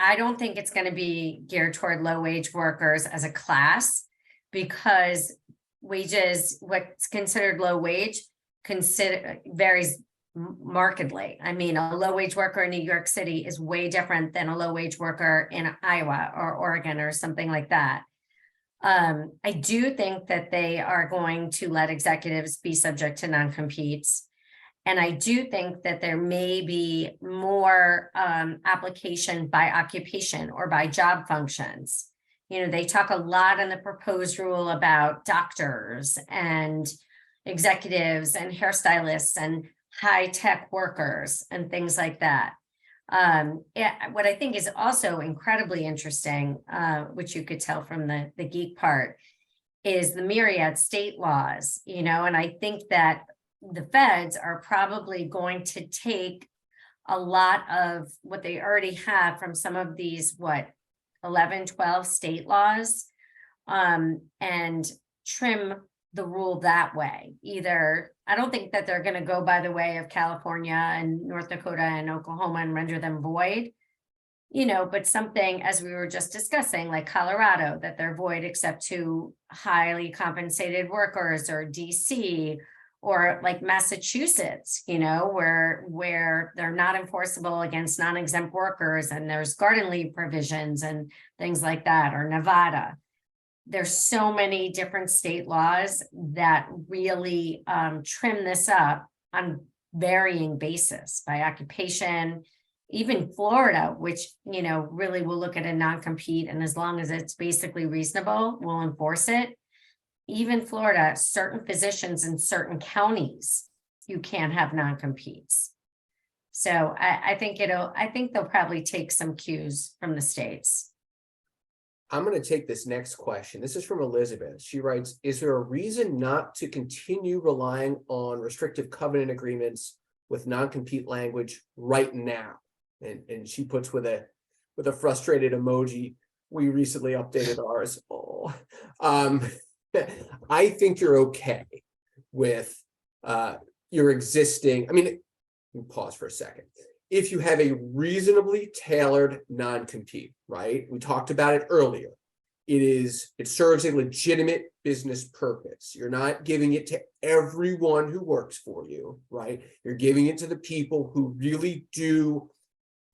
I don't think it's going to be geared toward low-wage workers as a class, because wages, what's considered low wage, varies markedly. I mean, a low-wage worker in New York City is way different than a low-wage worker in Iowa or Oregon or something like that. I do think that they are going to let executives be subject to non-competes. And I do think that there may be more application by occupation or by job functions. They talk a lot in the proposed rule about doctors and executives and hairstylists and high-tech workers and things like that. What I think is also incredibly interesting, which you could tell from the geek part, is the myriad state laws, and I think that the feds are probably going to take a lot of what they already have from some of these, 11, 12 state laws, and trim the rule that way. Either, I don't think that they're going to go by the way of California and North Dakota and Oklahoma and render them void, but something, as we were just discussing, like Colorado, that they're void except to highly compensated workers, or DC, or like Massachusetts, where they're not enforceable against non-exempt workers and there's garden leave provisions and things like that, or Nevada. There's so many different state laws that really trim this up on varying basis by occupation. Even Florida, which, really will look at a non-compete, and as long as it's basically reasonable, will enforce it. Even Florida, certain physicians in certain counties, you can't have non-competes. So I think they'll probably take some cues from the states. I'm going to take this next question. This is from Elizabeth. She writes, is there a reason not to continue relying on restrictive covenant agreements with non-compete language right now? And she puts with a frustrated emoji. We recently updated ours. Oh, I think you're okay with your existing. I mean, let me pause for a second. If you have a reasonably tailored non-compete, right? We talked about it earlier. It serves a legitimate business purpose. You're not giving it to everyone who works for you, right? You're giving it to the people who really do,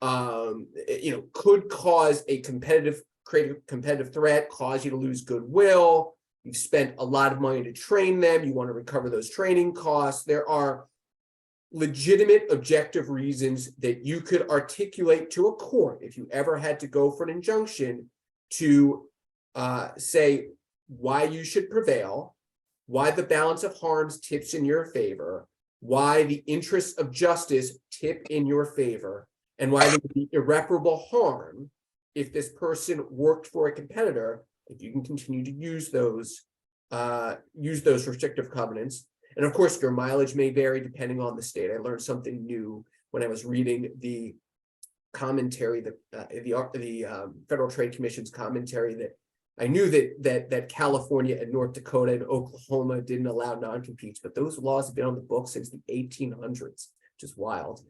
could cause a create a competitive threat, cause you to lose goodwill. You've spent a lot of money to train them. You want to recover those training costs. There are legitimate objective reasons that you could articulate to a court if you ever had to go for an injunction to say why you should prevail, why the balance of harms tips in your favor, why the interests of justice tip in your favor, and why there would be irreparable harm if this person worked for a competitor. If you can continue to use those restrictive covenants. And of course, your mileage may vary depending on the state. I learned something new when I was reading the commentary, the Federal Trade Commission's commentary, that I knew that California and North Dakota and Oklahoma didn't allow non-competes, but those laws have been on the books since the 1800s, which is wild.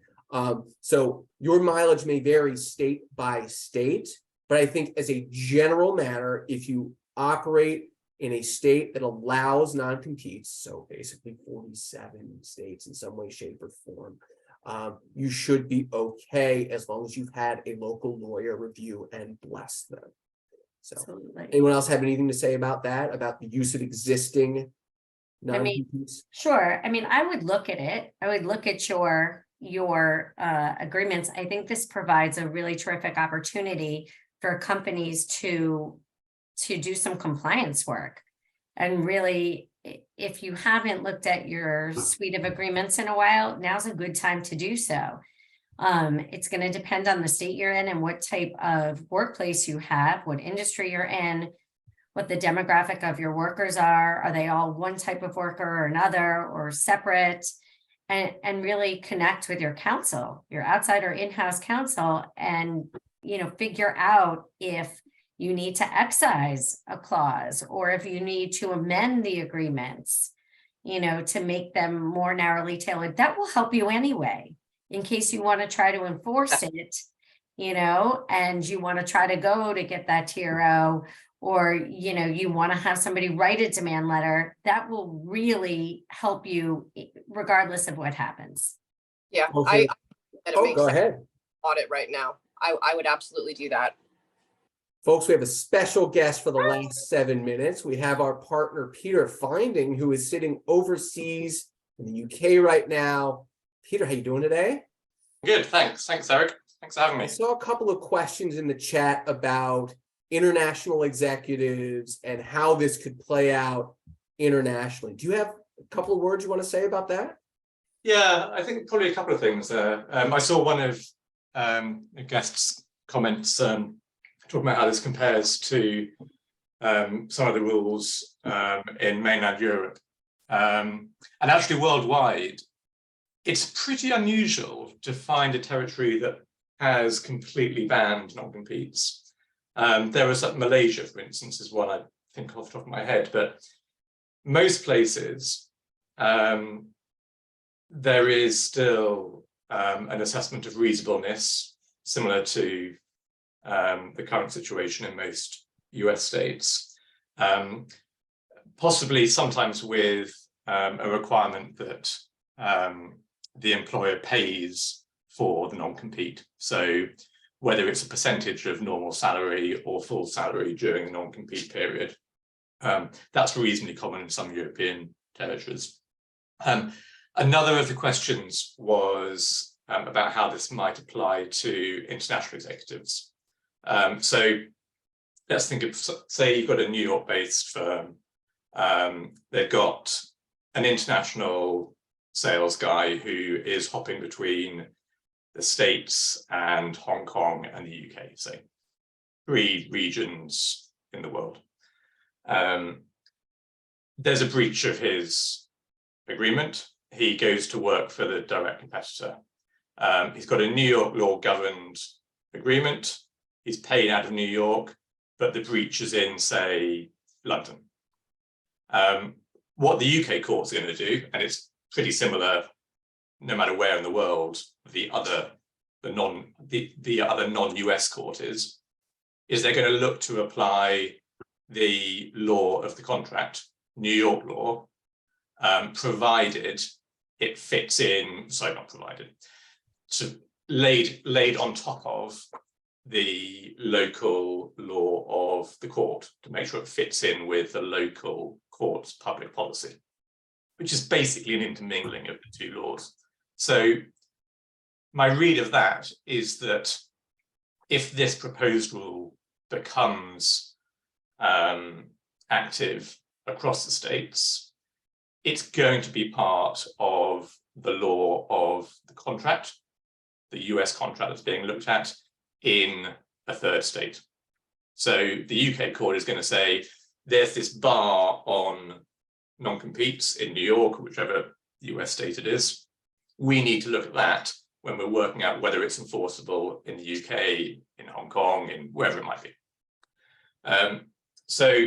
So your mileage may vary state by state, but I think as a general matter, if you operate in a state that allows non-competes, so basically 47 states in some way, shape, or form, you should be okay as long as you've had a local lawyer review and bless them. So, Absolutely. anyone else have anything to say about that, about the use of existing non-competes? Sure. I mean, I would look at it. I would look at your agreements. I think this provides a really terrific opportunity for companies to do some compliance work. And really, if you haven't looked at your suite of agreements in a while, now's a good time to do so. It's going to depend on the state you're in and what type of workplace you have, what industry you're in, what the demographic of your workers are. Are they all one type of worker or another, or separate? And really connect with your counsel, your outside or in-house counsel, and figure out if you need to excise a clause or if you need to amend the agreements, to make them more narrowly tailored. That will help you anyway, in case you want to try to enforce it, and you want to try to go to get that TRO, or, you want to have somebody write a demand letter. That will really help you regardless of what happens. Yeah, Okay. Go ahead. Audit right now. I would absolutely do that. Folks, we have a special guest for the last 7 minutes. We have our partner, Peter Finding, who is sitting overseas in the UK right now. Peter, how you doing today? Good, thanks. Thanks, Eric. Thanks for having me. I saw a couple of questions in the chat about international executives and how this could play out internationally. Do you have a couple of words you want to say about that? Yeah, I think probably a couple of things there. I saw one of the guest's comments talking about how this compares to some of the rules in mainland Europe. And actually worldwide, it's pretty unusual to find a territory that has completely banned non-competes. There was Malaysia, for instance, is one I think off the top of my head, but most places there is still an assessment of reasonableness, similar to the current situation in most US states, possibly sometimes with a requirement that the employer pays for the non-compete. So whether it's a percentage of normal salary or full salary during the non-compete period, that's reasonably common in some European territories. Another of the questions was about how this might apply to international executives. So let's think of, say you've got a New York-based firm. They've got an international sales guy who is hopping between the States and Hong Kong and the UK, say 3 regions in the world. There's a breach of his agreement. He goes to work for the direct competitor. He's got a New York law governed agreement. He's paid out of New York, but the breach is in, say, London. What the UK courts are going to do, and it's pretty similar no matter where in the world the other non-US court is they're going to look to apply the law of the contract, New York law, provided it fits in, sorry, not provided, so laid on top of the local law of the court to make sure it fits in with the local court's public policy, which is basically an intermingling of the two laws. So my read of that is that if this proposed rule becomes active across the states, it's going to be part of the law of the contract, the US contract that's being looked at in a third state. So the UK court is going to say, there's this bar on non-competes in New York, whichever US state it is. We need to look at that when we're working out whether it's enforceable in the UK, in Hong Kong, in wherever it might be. So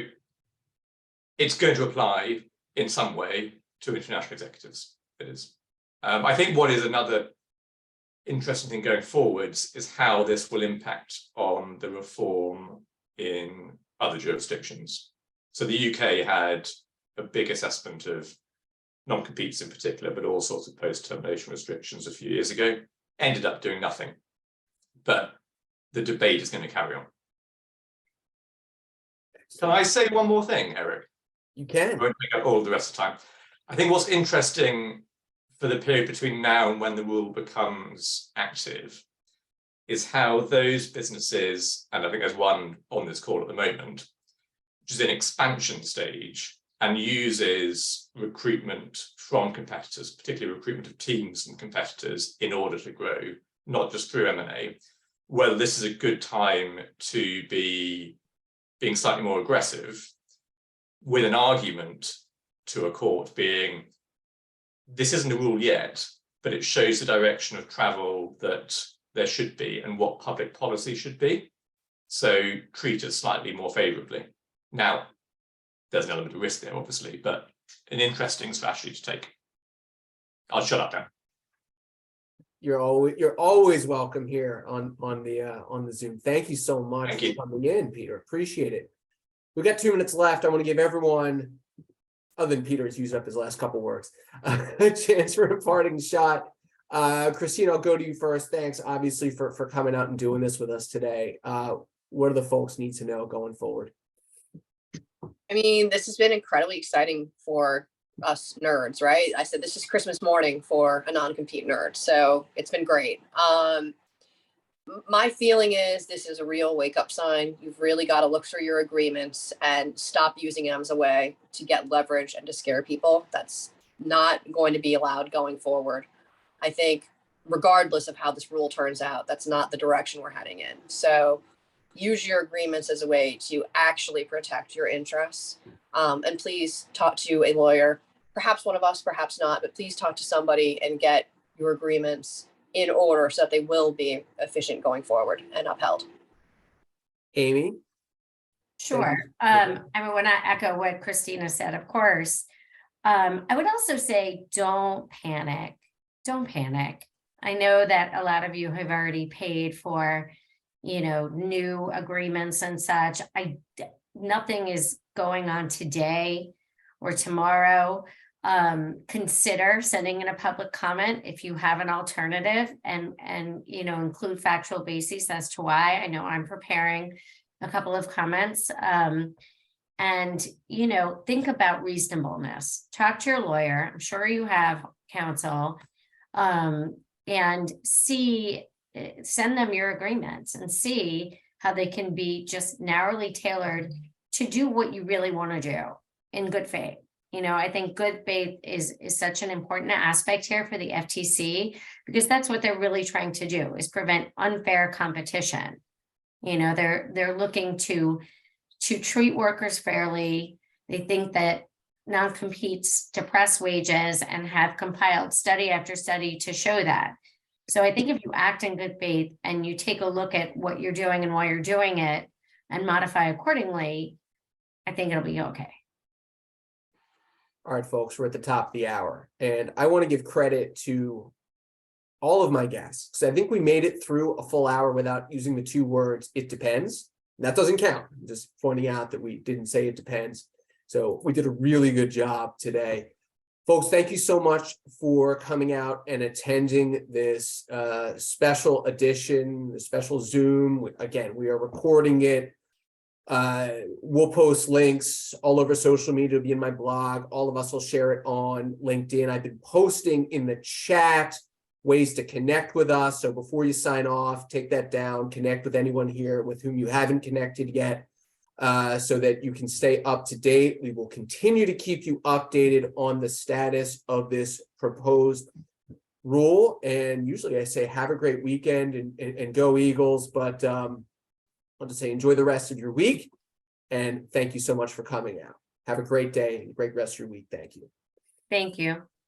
it's going to apply in some way to international executives. It is. I think what is another interesting thing going forwards is how this will impact on the reform in other jurisdictions. So the UK had a big assessment of non-competes in particular, but all sorts of post-termination restrictions a few years ago, ended up doing nothing. But the debate is going to carry on. Can I say one more thing, Eric? You can. I won't take up all the rest of the time. I think what's interesting for the period between now and when the rule becomes active is how those businesses, and I think there's one on this call at the moment, which is in expansion stage and uses recruitment from competitors, particularly recruitment of teams and competitors in order to grow, not just through M&A. Well, this is a good time to be being slightly more aggressive with an argument to a court being, this isn't a rule yet, but it shows the direction of travel that there should be and what public policy should be. So treat us slightly more favorably. Now, there's an element of risk there, obviously, but an interesting strategy to take. I'll shut up now. You're always welcome here on the Zoom. Thank you so much for coming in, Peter. Appreciate it. We've got 2 minutes left. I want to give everyone, other than Peter has used up his last couple words, a chance for a parting shot. Christina, I'll go to you first. Thanks, obviously, for coming out and doing this with us today. What do the folks need to know going forward? I mean, this has been incredibly exciting for us nerds, right? I said this is Christmas morning for a non-compete nerd, so it's been great. My feeling is this is a real wake-up sign. You've really got to look through your agreements and stop using them as a way to get leverage and to scare people. That's not going to be allowed going forward. I think regardless of how this rule turns out, that's not the direction we're heading in. So use your agreements as a way to actually protect your interests. And please talk to a lawyer, perhaps one of us, perhaps not, but please talk to somebody and get your agreements in order so that they will be efficient going forward and upheld. Amy? Sure. I mean, when I echo what Christina said, of course, I would also say, don't panic. Don't panic. I know that a lot of you have already paid for, new agreements and such. Nothing is going on today or tomorrow. Consider sending in a public comment if you have an alternative and include factual basis as to why. I know I'm preparing a couple of comments. And think about reasonableness. Talk to your lawyer. I'm sure you have counsel, and send them your agreements and see how they can be just narrowly tailored to do what you really want to do in good faith. I think good faith is such an important aspect here for the FTC, because that's what they're really trying to do, is prevent unfair competition. They're looking to to treat workers fairly. They think that non-competes depress wages and have compiled study after study to show that. So I think if you act in good faith and you take a look at what you're doing and why you're doing it and modify accordingly, I think it'll be okay. All right, folks, we're at the top of the hour, and I want to give credit to all of my guests, because I think we made it through a full hour without using the two words, it depends. And that doesn't count. I'm just pointing out that we didn't say it depends. So we did a really good job today. Folks, thank you so much for coming out and attending this special edition, the special Zoom. Again, we are recording it. We'll post links all over social media. It'll be in my blog. All of us will share it on LinkedIn. I've been posting in the chat ways to connect with us. So before you sign off, take that down, connect with anyone here with whom you haven't connected yet, so that you can stay up to date. We will continue to keep you updated on the status of this proposed rule. And usually I say, have a great weekend and go Eagles, but I'll just say enjoy the rest of your week, and thank you so much for coming out. Have a great day and a great rest of your week. Thank you. Thank you.